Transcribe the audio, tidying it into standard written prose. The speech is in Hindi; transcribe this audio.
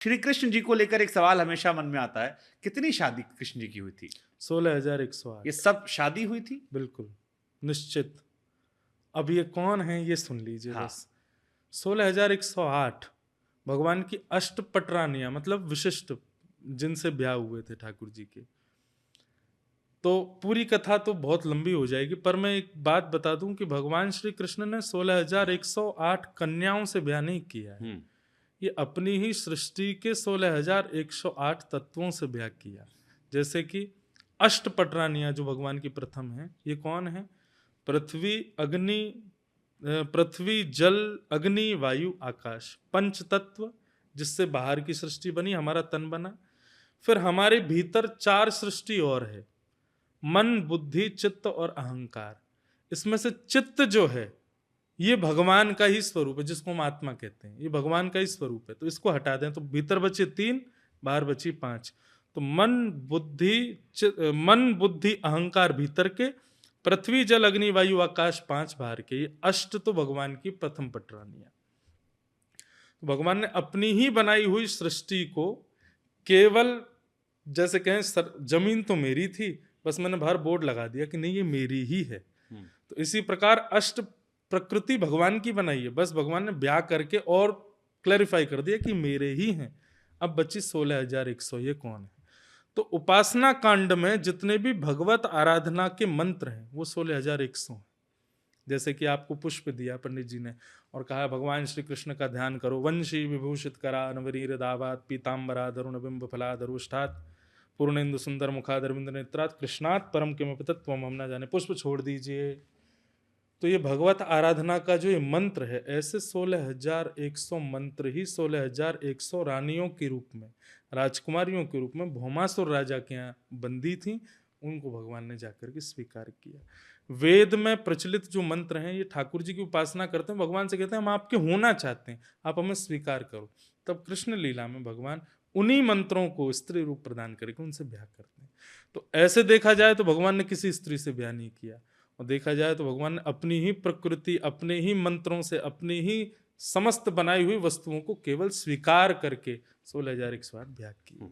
श्री कृष्ण जी को लेकर एक सवाल हमेशा मन में आता है, कितनी शादी कृष्ण जी की हुई थी? 16,108। ये सब शादी हुई थी? बिल्कुल निश्चित। अब ये कौन है ये सुन लीजिए हाँ। बस। 16,108 भगवान की अष्टपटरानियां, मतलब विशिष्ट, जिनसे ब्याह हुए थे ठाकुर जी के। तो पूरी कथा तो बहुत लंबी हो जाएगी, पर मैं एक बात बता दूं कि भगवान श्री कृष्ण ने 16,108 कन्याओं से ब्याह नहीं किया है। ये अपनी ही सृष्टि के 16,108 तत्वों से ब्याह किया। जैसे कि अष्टपटरानियां जो भगवान की प्रथम है, ये कौन है? पृथ्वी अग्नि, पृथ्वी जल अग्नि वायु आकाश, पंच तत्व, जिससे बाहर की सृष्टि बनी, हमारा तन बना। फिर हमारे भीतर चार सृष्टि और है, मन बुद्धि चित्त और अहंकार। इसमें से चित्त जो है ये भगवान का ही स्वरूप है, जिसको हम आत्मा कहते हैं। ये भगवान का ही स्वरूप है, तो इसको हटा दें तो भीतर बचे 3, बाहर बची 5। तो मन बुद्धि अहंकार भीतर के, पृथ्वी जल अग्नि वायु आकाश 5 बाहर के। ये अष्ट तो भगवान की प्रथम पटरानियां। तो भगवान ने अपनी ही बनाई हुई सृष्टि को केवल, जैसे कहें जमीन तो मेरी थी, बस मैंने बाहर बोर्ड लगा दिया कि नहीं ये मेरी ही है। तो इसी प्रकार अष्ट प्रकृति भगवान की बनाई है, बस भगवान ने ब्याह करके और क्लैरिफाई कर दिया कि मेरे ही हैं। अब बची 16,100, ये कौन है? तो उपासना कांड में जितने भी भगवत आराधना के मंत्र हैं वो 16,100 हैं। जैसे कि आपको पुष्प दिया पंडित जी ने और कहा भगवान श्री कृष्ण का ध्यान करो। वंशी विभूषित करा नवरीर दावात पीताम्बरा धरुण बिंब फलाधरुष्ठात पूर्णेन्दु सुंदर मुखादरविंद नेत्रात कृष्णात परम किमपि तत्त्वम हम न जाने। पुष्प छोड़ दीजिए। तो ये भगवत आराधना का जो ये मंत्र है, ऐसे 16,100 मंत्र ही 16,100 रानियों के रूप में, राजकुमारियों के रूप में भौमासुर राजा के यहाँ बंदी थी, उनको भगवान ने जाकर के स्वीकार किया। वेद में प्रचलित जो मंत्र हैं, ये ठाकुर जी की उपासना करते हैं, भगवान से कहते हैं हम आपके होना चाहते हैं, आप हमें स्वीकार करो। तब कृष्ण लीला में भगवान उन्हीं मंत्रों को स्त्री रूप प्रदान करके उनसे ब्याह करते हैं। तो ऐसे देखा जाए तो भगवान ने किसी स्त्री से ब्याह नहीं किया, और देखा जाए तो भगवान ने अपनी ही प्रकृति, अपने ही मंत्रों से, अपनी ही समस्त बनाई हुई वस्तुओं को केवल स्वीकार करके 16,108 ब्याह किए।